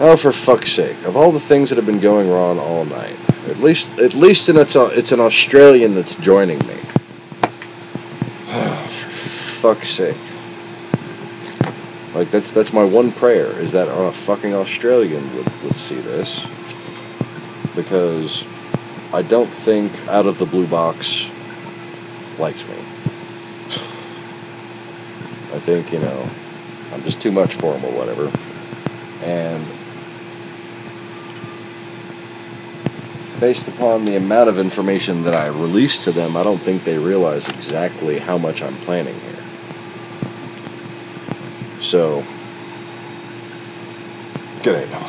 Oh, for fuck's sake! Of all the things that have been going wrong all night, at least it's an Australian that's joining me. Oh, for fuck's sake! Like that's my one prayer, is that a fucking Australian would see this, because I don't think Out of the Blue Box likes me. I think, I'm just too much for him or whatever. And based upon the amount of information that I released to them, I don't think they realize exactly how much I'm planning here. So, good day now.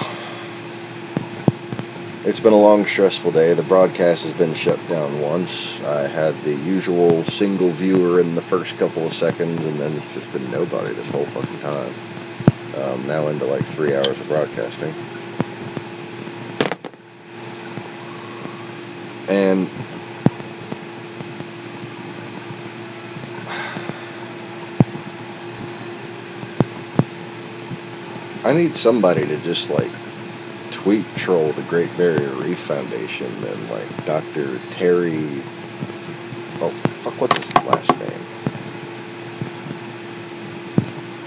It's been a long, stressful day. The broadcast has been shut down once. I had the usual single viewer in the first couple of seconds, and then it's just been nobody this whole fucking time. Now into like 3 hours of broadcasting. And I need somebody to just tweet troll the Great Barrier Reef Foundation and Dr. Terry. Oh fuck! What's his last name?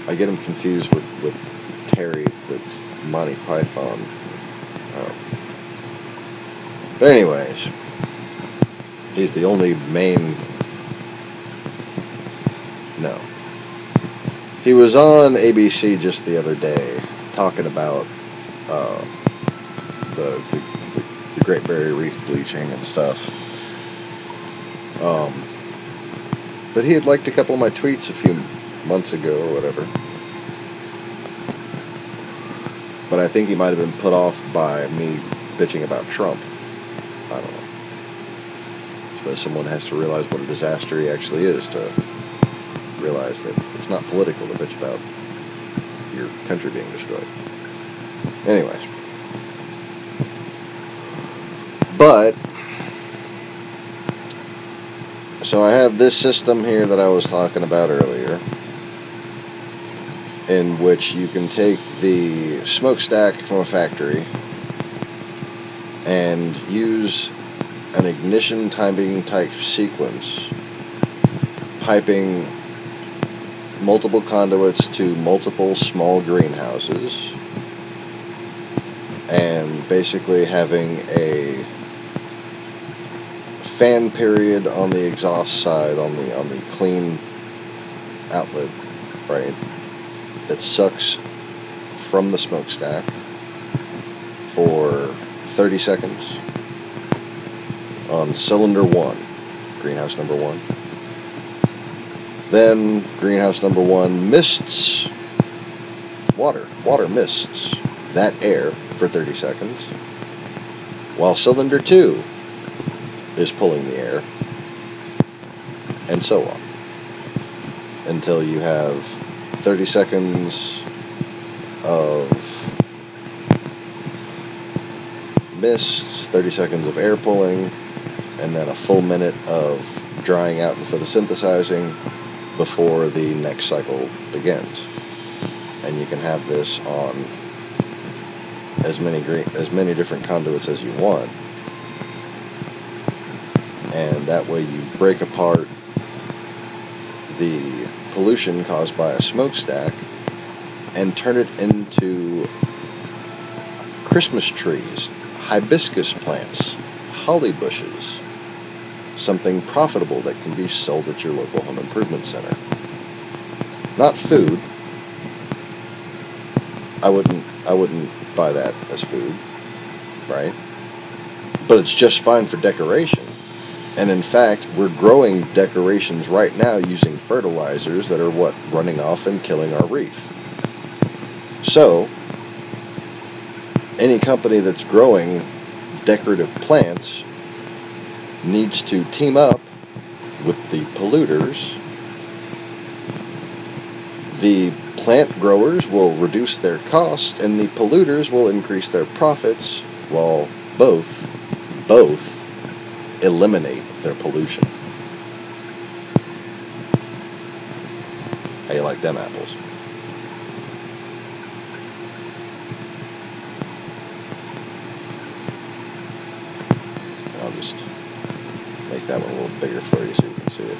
I get him confused with Terry. That's Monty Python. But anyways, he's the only main. No. He was on ABC just the other day talking about the Great Barrier Reef bleaching and stuff. But he had liked a couple of my tweets a few months ago or whatever. But I think he might have been put off by me bitching about Trump. I don't know. I suppose someone has to realize what a disaster he actually is to realize that it's not political to bitch about your country being destroyed. Anyways. But, so I have this system here that I was talking about earlier, in which you can take the smokestack from a factory and use an ignition timing type sequence, piping multiple conduits to multiple small greenhouses, and basically having a fan period on the exhaust side, on the clean outlet, right, that sucks from the smokestack for 30 seconds on cylinder 1, greenhouse number 1. Then greenhouse number 1 mists water mists that air for 30 seconds, while cylinder 2 is pulling the air, and so on, until you have 30 seconds of mist, 30 seconds of air pulling, and then a full minute of drying out and photosynthesizing before the next cycle begins. And you can have this on as many different conduits as you want. And that way you break apart the pollution caused by a smokestack and turn it into Christmas trees, hibiscus plants, holly bushes, something profitable that can be sold at your local home improvement center. Not food. I wouldn't buy that as food, right? But it's just fine for decoration. And in fact, we're growing decorations right now using fertilizers that are running off and killing our reef. So, any company that's growing decorative plants needs to team up with the polluters. The plant growers will reduce their cost, and the polluters will increase their profits, while both eliminate their pollution. How you like them apples? bigger for you so you can see it.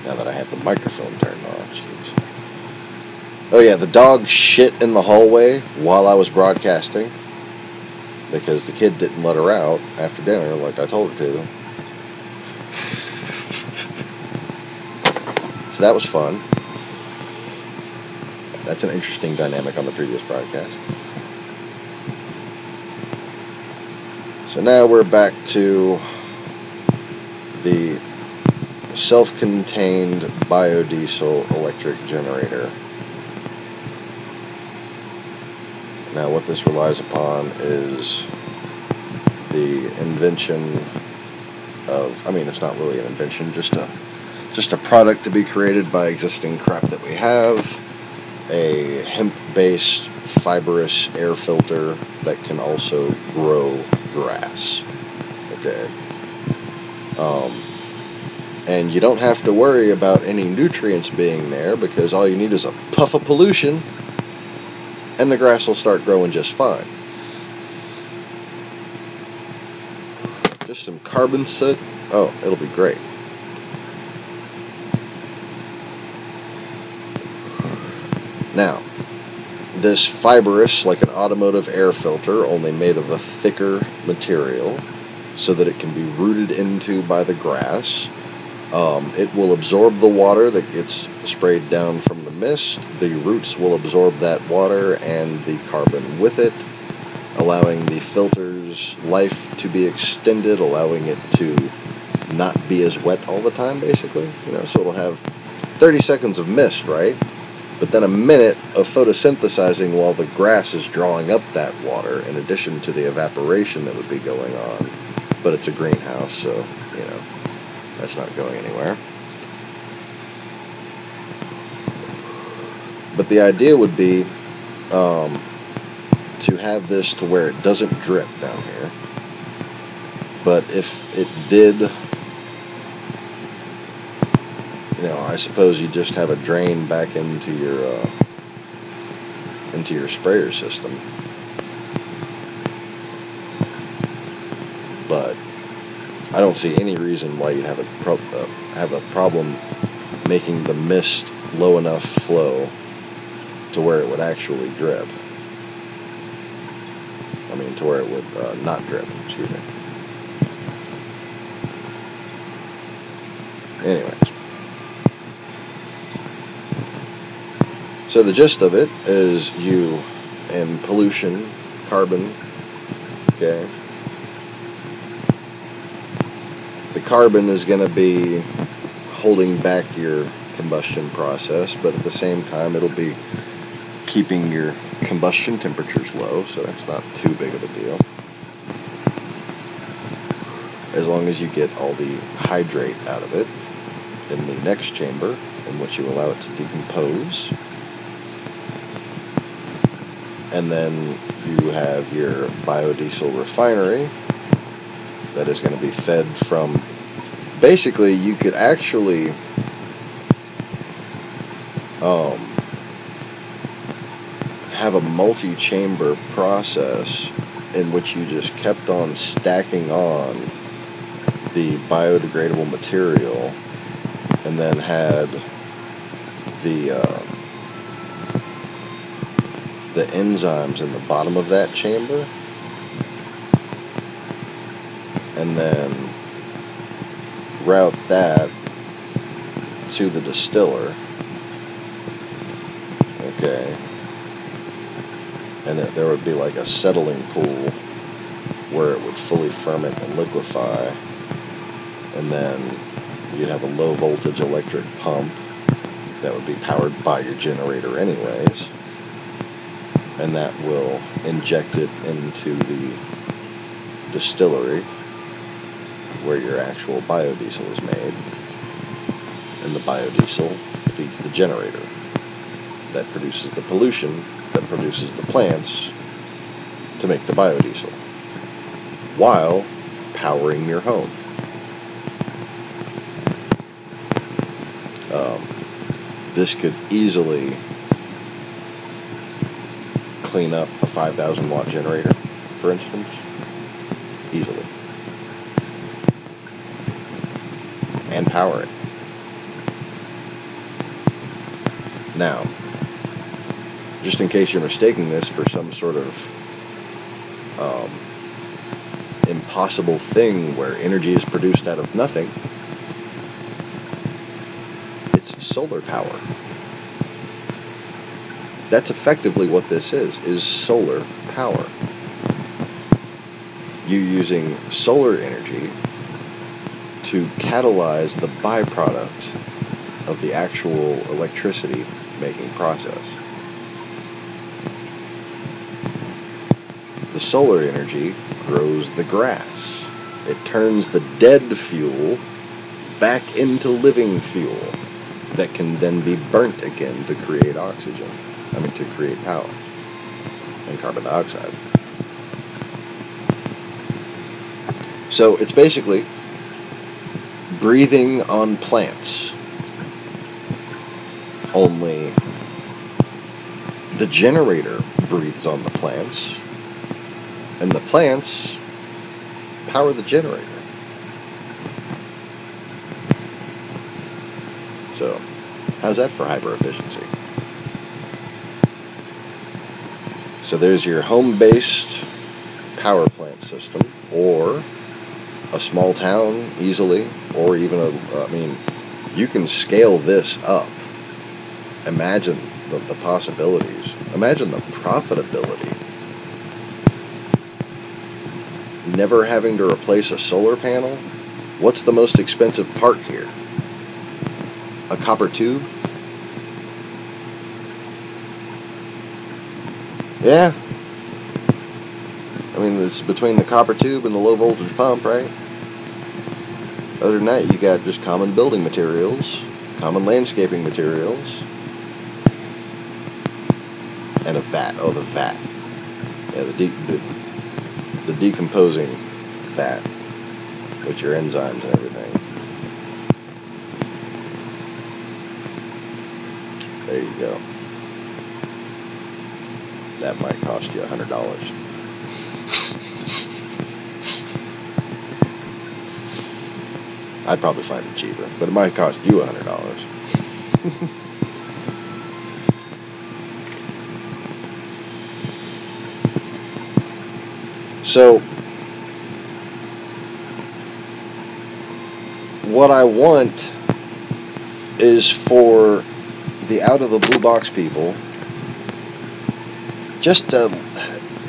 Now that I have the microphone turned on, jeez. Oh yeah, the dog shit in the hallway while I was broadcasting because the kid didn't let her out after dinner like I told her to. So that was fun. That's an interesting dynamic on the previous broadcast. So now we're back to the self-contained biodiesel electric generator. Now what this relies upon is the invention of, I mean, it's not really an invention, just a product to be created by existing crap that we have, a hemp-based fibrous air filter that can also grow grass. Okay. And you don't have to worry about any nutrients being there because all you need is a puff of pollution and the grass will start growing just fine. Just some carbon soot. Oh, it'll be great. Now, this fibrous, like an automotive air filter, only made of a thicker material so that it can be rooted into by the grass. It will absorb the water that gets sprayed down from the mist. The roots will absorb that water and the carbon with it, allowing the filter's life to be extended, allowing it to not be as wet all the time, basically. So it'll have 30 seconds of mist, right? But then a minute of photosynthesizing while the grass is drawing up that water, in addition to the evaporation that would be going on. But it's a greenhouse, so, that's not going anywhere. But the idea would be to have this to where it doesn't drip down here. But if it did, I suppose you just have a drain back into your sprayer system. But I don't see any reason why you'd have a problem making the mist low enough flow to where it would actually drip. I mean, to where it would not drip, excuse me. Anyways. So the gist of it is and pollution, carbon, okay? The carbon is going to be holding back your combustion process, but at the same time it'll be keeping your combustion temperatures low, so that's not too big of a deal. As long as you get all the hydrate out of it in the next chamber, in which you allow it to decompose. And then you have your biodiesel refinery that is going to be fed from, basically you could actually have a multi-chamber process in which you just kept on stacking on the biodegradable material and then had the enzymes in the bottom of that chamber, and then route that to the distiller. Okay. And there would be like a settling pool where it would fully ferment and liquefy, and then you'd have a low voltage electric pump that would be powered by your generator anyways, and that will inject it into the distillery where your actual biodiesel is made, and the biodiesel feeds the generator that produces the pollution that produces the plants to make the biodiesel while powering your home. This could easily clean up a 5,000 watt generator, for instance, easily, and power it. Now, just in case you're mistaking this for some sort of impossible thing where energy is produced out of nothing, it's solar power. That's effectively what this is solar power. You using solar energy to catalyze the byproduct of the actual electricity making process. The solar energy grows the grass. It turns the dead fuel back into living fuel that can then be burnt again to create oxygen. To create power and carbon dioxide. So it's basically breathing on plants. Only the generator breathes on the plants, and the plants power the generator. So, how's that for hyper efficiency? So there's your home-based power plant system, or a small town easily, or even you can scale this up. Imagine the possibilities. Imagine the profitability. Never having to replace a solar panel. What's the most expensive part here? A copper tube? Yeah. It's between the copper tube and the low voltage pump, right? Other than that, you got just common building materials, common landscaping materials, and a vat. Oh, the vat. Yeah, the decomposing vat with your enzymes and everything. There you go. That might cost you $100. I'd probably find it cheaper, but it might cost you $100. So, what I want is for the out of the blue box people just to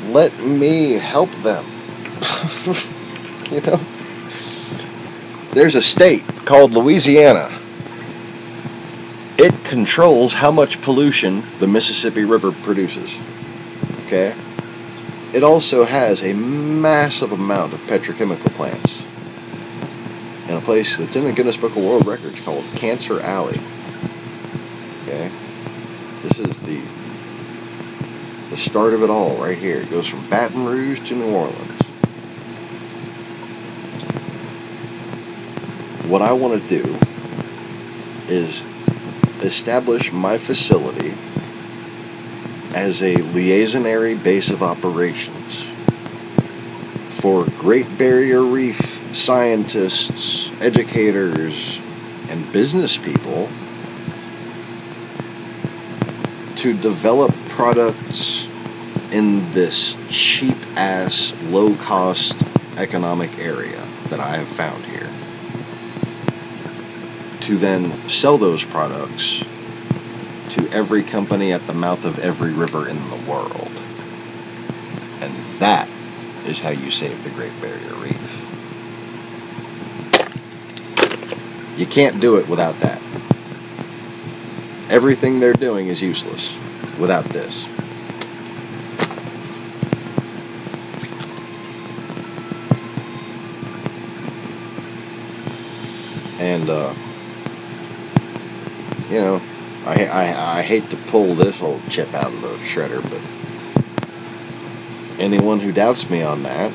let me help them. There's a state called Louisiana. It controls how much pollution the Mississippi River produces. Okay? It also has a massive amount of petrochemical plants in a place that's in the Guinness Book of World Records called Cancer Alley. Okay? This is the start of it all right here. It goes from Baton Rouge to New Orleans. What I want to do is establish my facility as a liaisonary base of operations for Great Barrier Reef scientists, educators, and business people to develop products in this cheap-ass, low-cost economic area that I have found here, to then sell those products to every company at the mouth of every river in the world. And that is how you save the Great Barrier Reef. You can't do it without that. Everything they're doing is useless without this. And, I hate to pull this old chip out of the shredder, but anyone who doubts me on that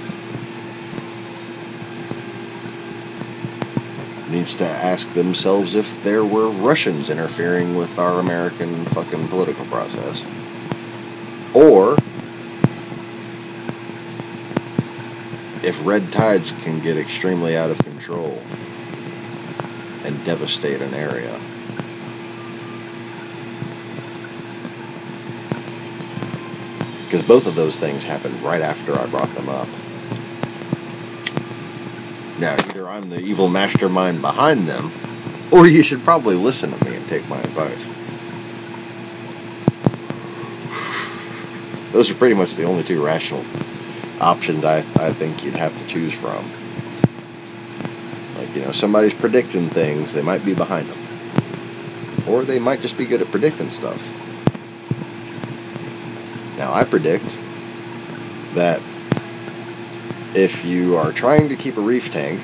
needs to ask themselves if there were Russians interfering with our American fucking political process. Or if red tides can get extremely out of control and devastate an area. Because both of those things happened right after I brought them up. Now, either I'm the evil mastermind behind them, or you should probably listen to me and take my advice. Those are pretty much the only two rational options I think you'd have to choose from. Like, somebody's predicting things, they might be behind them. Or they might just be good at predicting stuff. Now, I predict that if you are trying to keep a reef tank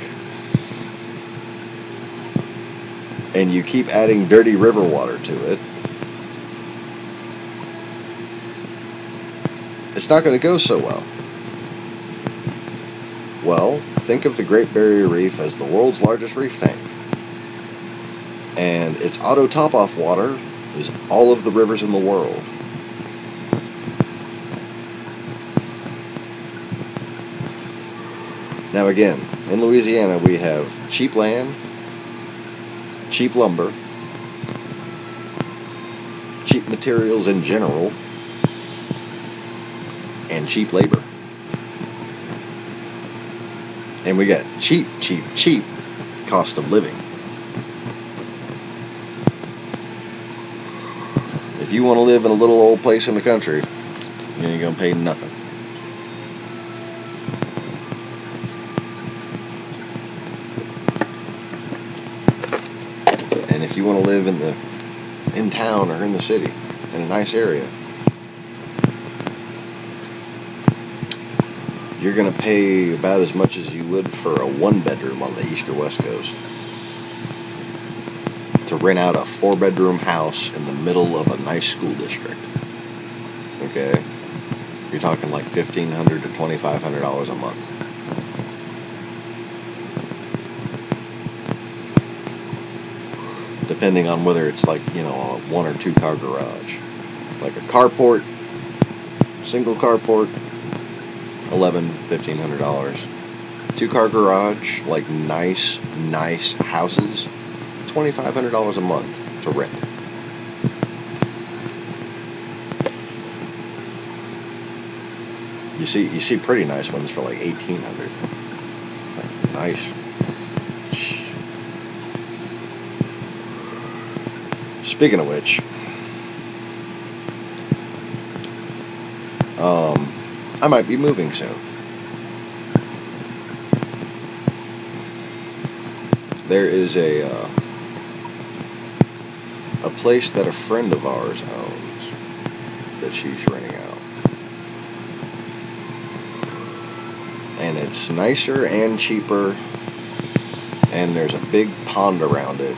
and you keep adding dirty river water to it, it's not going to go so well. Well, think of the Great Barrier Reef as the world's largest reef tank. And its auto top-off water is all of the rivers in the world. Now again, in Louisiana we have cheap land, cheap lumber, cheap materials in general, and cheap labor. And we got cheap cost of living. If you want to live in a little old place in the country, you ain't gonna pay nothing. And if you want to live in town or in the city, in a nice area, you're going to pay about as much as you would for a one-bedroom on the east or west coast. To rent out a 4-bedroom house in the middle of a nice school district. Okay? You're talking like $1,500 to $2,500 a month. Depending on whether it's like, a 1 or 2 car garage. Like a carport, single carport, $1,500. 2-car garage, like nice houses, $2,500 a month to rent. You see pretty nice ones for like $1,800. Nice. Speaking of which, I might be moving soon. There is a place that a friend of ours owns that she's renting out. And it's nicer and cheaper, and there's a big pond around it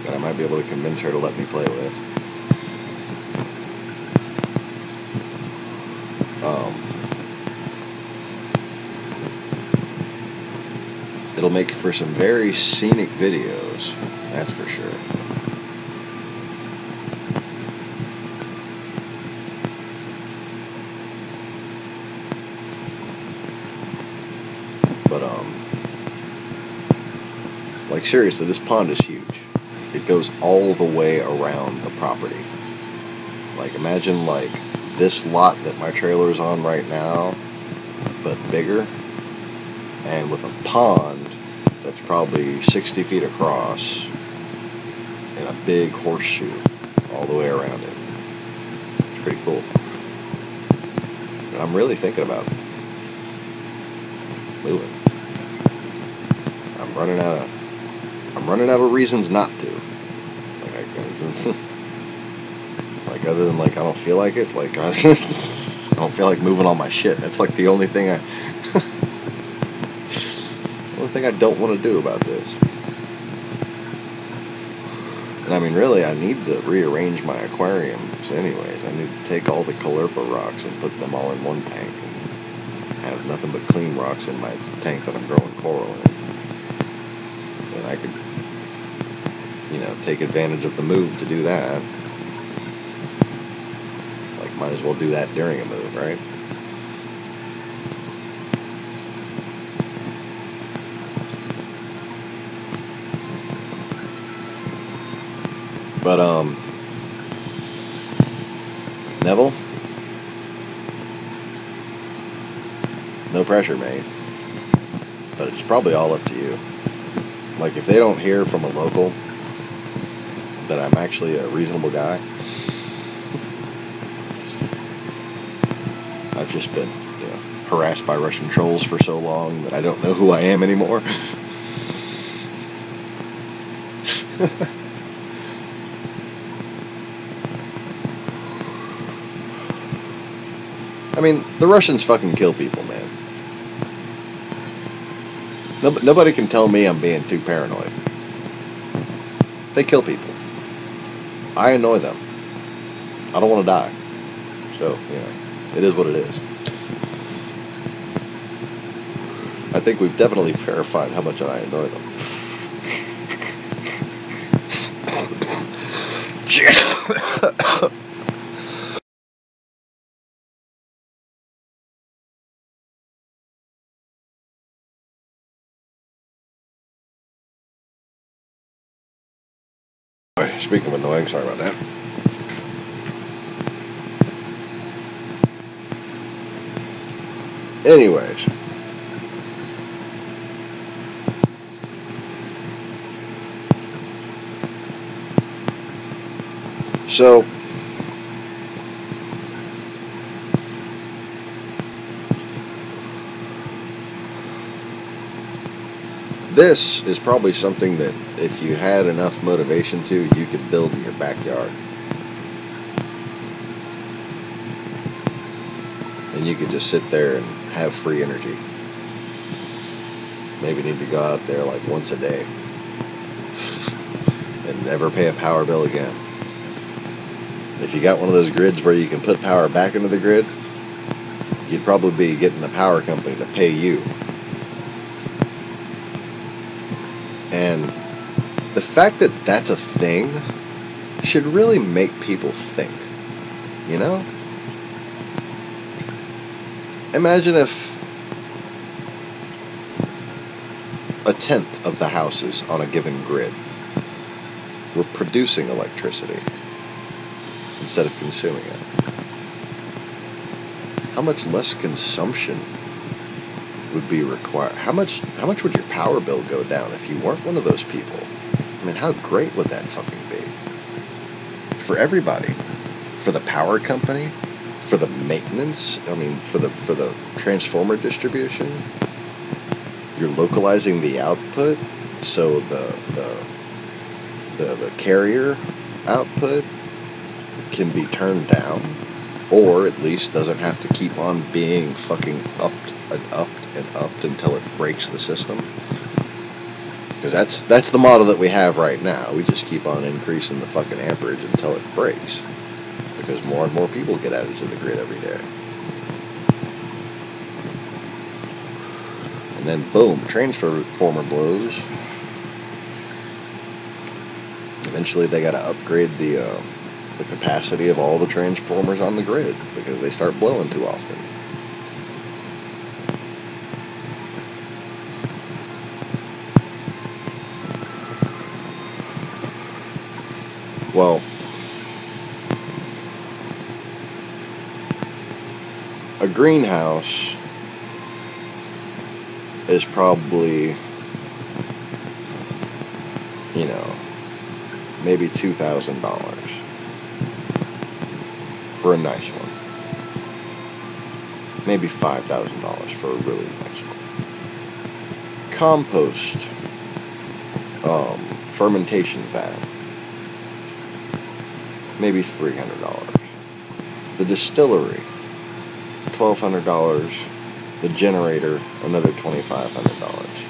that I might be able to convince her to let me play with. It'll make for some very scenic videos, that's for sure. But, like seriously, this pond is huge. It goes all the way around the property. Like, imagine like this lot that my trailer is on right now, but bigger, and with a pond that's probably 60 feet across and a big horseshoe all the way around it. It's pretty cool. And I'm really thinking about moving. I'm running out of reasons not to. Like other than like I don't feel like it. Like I don't feel like moving all my shit. That's like the only thing I don't want to do about this. And I mean, really, I need to rearrange my aquariums anyways. I need to take all the Caulerpa rocks and put them all in one tank and have nothing but clean rocks in my tank that I'm growing coral in. And I could, take advantage of the move to do that. Like, might as well do that during a move, right? But, Neville, no pressure, mate. But it's probably all up to you. Like, if they don't hear from a local that I'm actually a reasonable guy, I've just been, harassed by Russian trolls for so long that I don't know who I am anymore. I mean, the Russians fucking kill people, man. Nobody can tell me I'm being too paranoid. They kill people. I annoy them. I don't want to die. So, it is what it is. I think we've definitely verified how much I annoy them. Speaking of annoying, sorry about that. Anyways. So, this is probably something that if you had enough motivation to, you could build in your backyard. And you could just sit there and have free energy. Maybe need to go out there like once a day and never pay a power bill again. If you got one of those grids where you can put power back into the grid, you'd probably be getting a power company to pay you. And the fact that that's a thing should really make people think, Imagine if a tenth of the houses on a given grid were producing electricity instead of consuming it. How much less consumption would be required? How much would your power bill go down if you weren't one of those people? I mean, how great would that fucking be? For everybody. For the power company, for the maintenance, for the transformer distribution. You're localizing the output, so the carrier output can be turned down, or at least doesn't have to keep on being fucking upped and upped and upped until it breaks the system. Because that's the model that we have right now. We just keep on increasing the fucking amperage until it breaks. Because more and more people get added to the grid every day. And then boom, transformer blows. Eventually they gotta upgrade the capacity of all the transformers on the grid because they start blowing too often. Well, a greenhouse is probably, maybe $2,000 for a nice one. Maybe $5,000 for a really nice one. Compost, fermentation vat, maybe $300. The distillery, $1,200. The generator, another $2,500.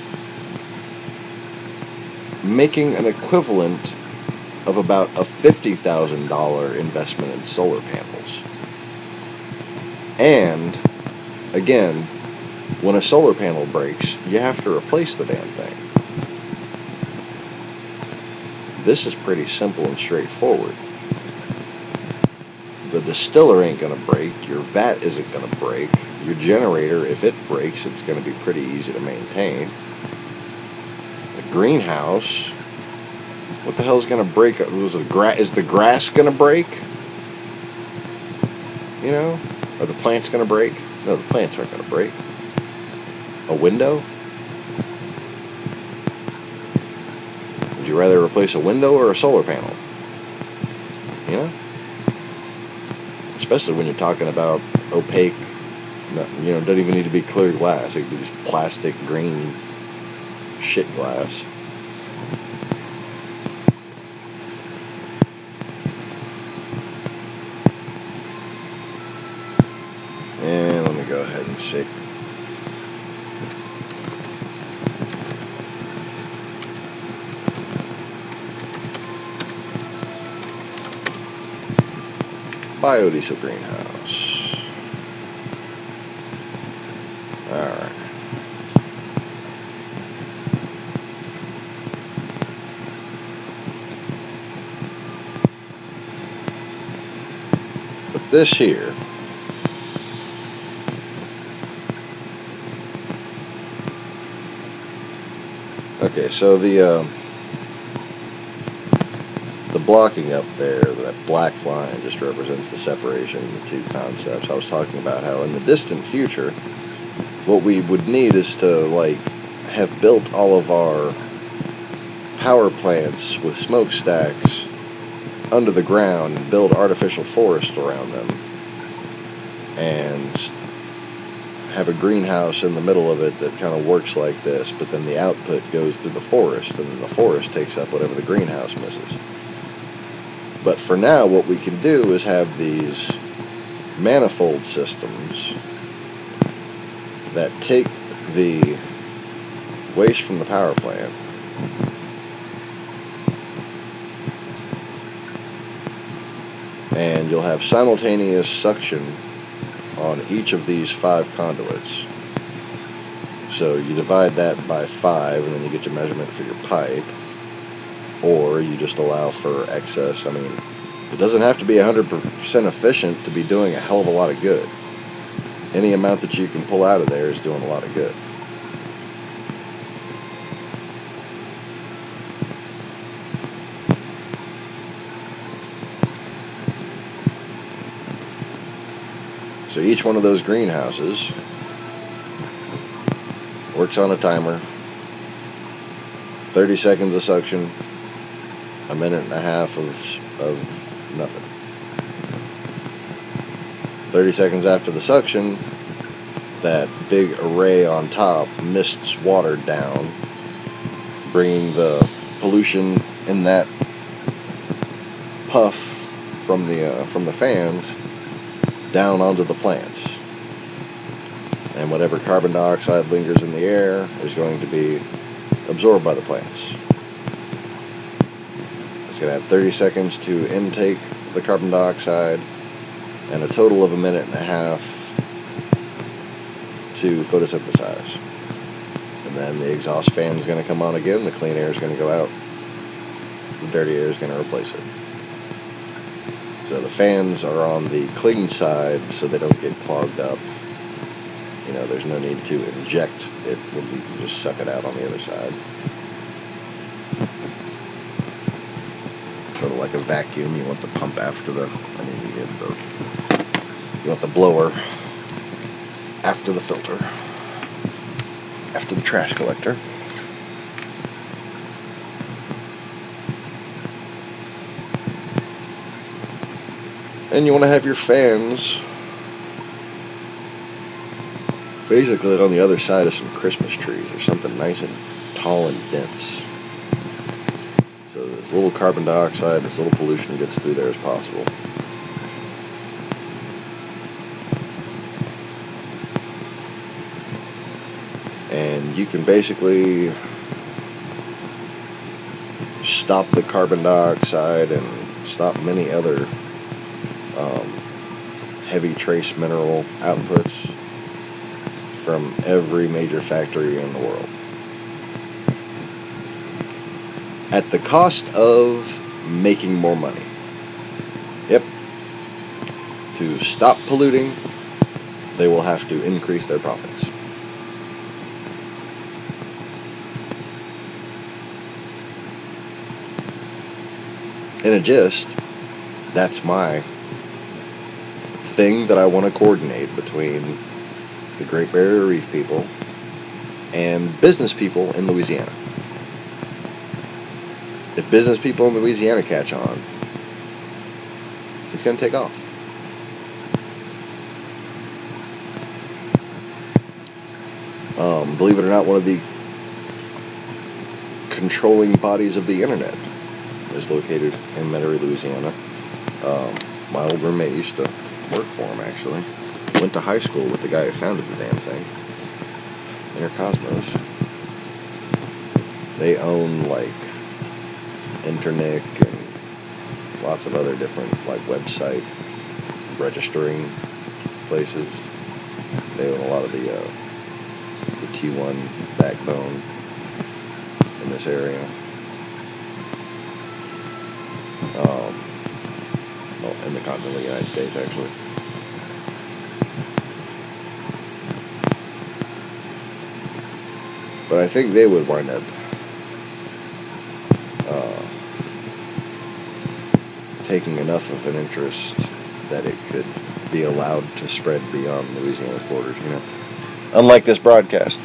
Making an equivalent of about a $50,000 investment in solar panels. And, again, when a solar panel breaks, you have to replace the damn thing. This is pretty simple and straightforward. The distiller ain't gonna break, your vat isn't gonna break, your generator, if it breaks, it's gonna be pretty easy to maintain. The greenhouse, What the hell's gonna break? Is the grass gonna break? You know? Are the plants gonna break? No, the plants aren't gonna break. A window? Would you rather replace a window or a solar panel? You know? Especially when you're talking about opaque, it doesn't even need to be clear glass. It could be just plastic, green, shit glass. And let me go ahead and see. Biodiesel greenhouse. Alright. But this here, okay, so the blocking up there, that black line, just represents the separation of the two concepts. I was talking about how in the distant future, what we would need is to, have built all of our power plants with smokestacks under the ground and build artificial forest around them and have a greenhouse in the middle of it that kind of works like this, but then the output goes through the forest, and then the forest takes up whatever the greenhouse misses. But for now, what we can do is have these manifold systems that take the waste from the power plant and you'll have simultaneous suction on each of these 5 conduits. So you divide that by 5 and then you get your measurement for your pipe. Or you just allow for excess. I mean, it doesn't have to be 100% efficient to be doing a hell of a lot of good. Any amount that you can pull out of there is doing a lot of good. So each one of those greenhouses works on a timer. 30 seconds of suction, a minute and a half of nothing. 30 seconds after the suction, that big array on top mists water down, bringing the pollution in that puff from the fans down onto the plants. And whatever carbon dioxide lingers in the air is going to be absorbed by the plants. It's going to have 30 seconds to intake the carbon dioxide and a total of a minute and a half to photosynthesize. And then the exhaust fan is going to come on again, the clean air is going to go out, the dirty air is going to replace it. So the fans are on the clean side so they don't get clogged up. There's no need to inject it when you can just suck it out on the other side. Sort of like a vacuum, you want the pump after you want the blower after the filter, after the trash collector. And you want to have your fans basically on the other side of some Christmas trees or something nice and tall and dense. So as little carbon dioxide, as little pollution gets through there as possible. And you can basically stop the carbon dioxide and stop many other heavy trace mineral outputs from every major factory in the world. At the cost of making more money. Yep. To stop polluting, they will have to increase their profits. in a gist, that's my thing that I want to coordinate between the Great Barrier Reef people and business people in Louisiana. If business people in Louisiana catch on, it's going to take off. Believe it or not, one of the controlling bodies of the internet is located in Metairie, Louisiana. My old roommate used to work for him, actually. Went to high school with the guy who founded the damn thing. Intercosmos. They own, like, Internic and lots of other different, like, website registering places. They own a lot of the T1 backbone in this area. In the continental United States, actually. But I think they would wind up taking enough of an interest that it could be allowed to spread beyond Louisiana's borders, you know. Unlike this broadcast.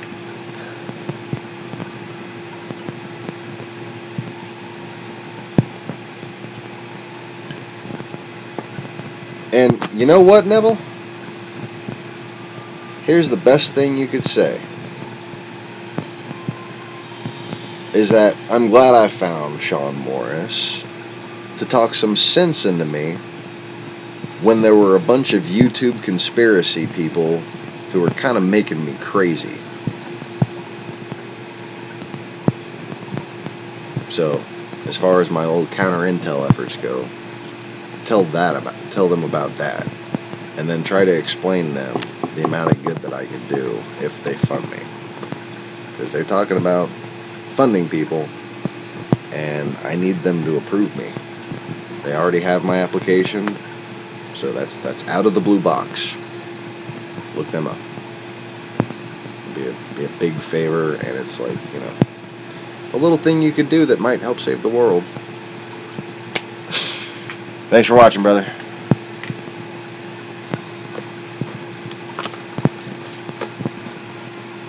And you know what, Neville? Here's the best thing you could say. Is that I'm glad I found Sean Morris to talk some sense into me when there were a bunch of YouTube conspiracy people who were kind of making me crazy. So, as far as my old counter-intel efforts go, tell them about that, and then try to explain them the amount of good that I could do if they fund me. Because they're talking about funding people, and I need them to approve me. They already have my application, so that's out of the blue box. Look them up. It'd be a big favor, and it's like, you know, a little thing you could do that might help save the world. Thanks for watching, brother.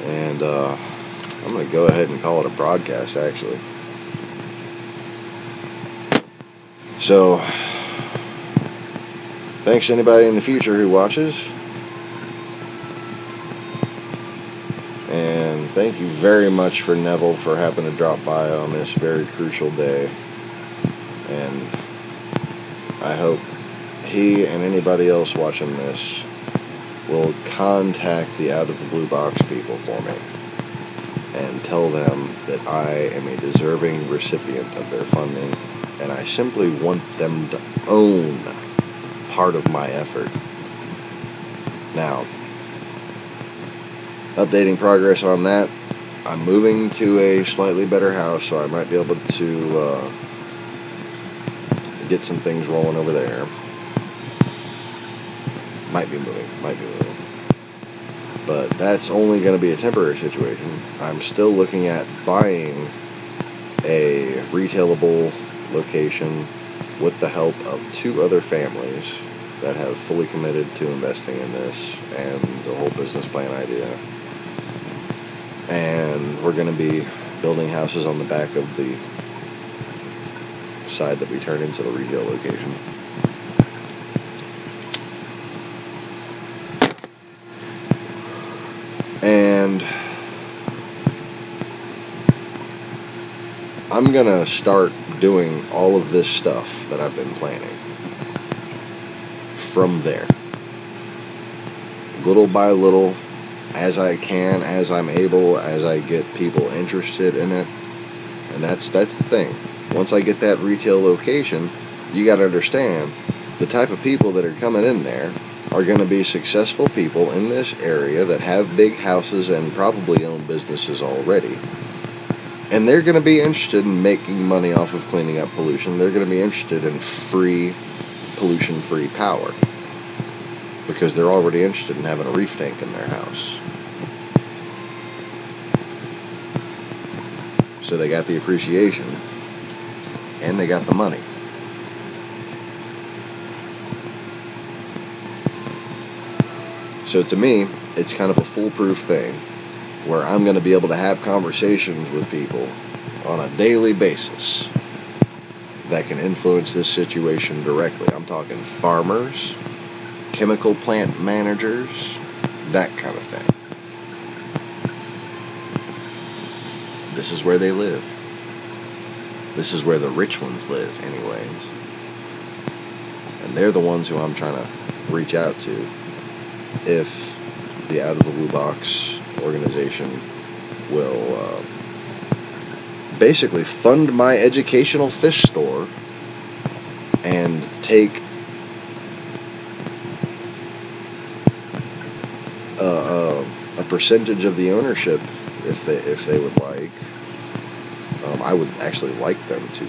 And I'm going to go ahead and call it a broadcast, actually. So, thanks to anybody in the future who watches. And thank you very much for Neville for having to drop by on this very crucial day. And I hope he and anybody else watching this will contact the Out of the Blue Box people for me and tell them that I am a deserving recipient of their funding, and I simply want them to own part of my effort. Now, updating progress on that, I'm moving to a slightly better house, so I might be able to get some things rolling over there. Might be moving. But that's only going to be a temporary situation. I'm still looking at buying a retailable location with the help of 2 other families that have fully committed to investing in this and the whole business plan idea. And we're going to be building houses on the back of the side that we turn into the retail location. And I'm going to start doing all of this stuff that I've been planning from there. Little by little, as I can, as I'm able, as I get people interested in it. And that's the thing. Once I get that retail location, you got to understand the type of people that are coming in there are going to be successful people in this area that have big houses and probably own businesses already. And they're going to be interested in making money off of cleaning up pollution. They're going to be interested in free, pollution-free power, because they're already interested in having a reef tank in their house. So they got the appreciation, and they got the money. So to me, it's kind of a foolproof thing where I'm going to be able to have conversations with people on a daily basis that can influence this situation directly. I'm talking farmers, chemical plant managers, that kind of thing. This is where they live. This is where the rich ones live, anyways. And they're the ones who I'm trying to reach out to if the Out of the Blue Box organization will basically fund my educational fish store and take a percentage of the ownership if they would like. I would actually like them to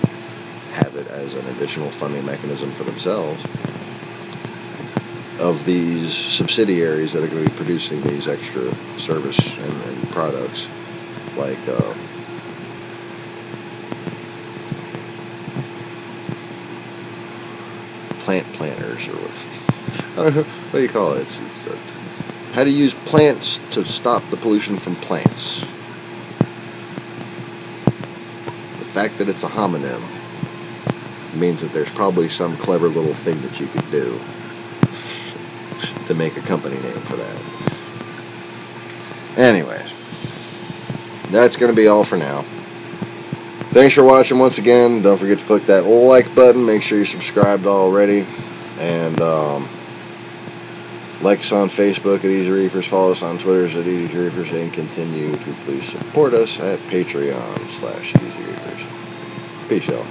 have it as an additional funding mechanism for themselves of these subsidiaries that are going to be producing these extra service and products, like plant planters, or what, I don't know, what do you call it? It's how to use plants to stop the pollution from plants. The fact that it's a homonym means that there's probably some clever little thing that you could do to make a company name for that. Anyways, that's going to be all for now. Thanks for watching once again. Don't forget to click that like button. Make sure you're subscribed already. And like us on Facebook at Easy Reefers. Follow us on Twitter at Easy Reefers. And continue to please support us at Patreon/Easy Reefers. Peace, y'all.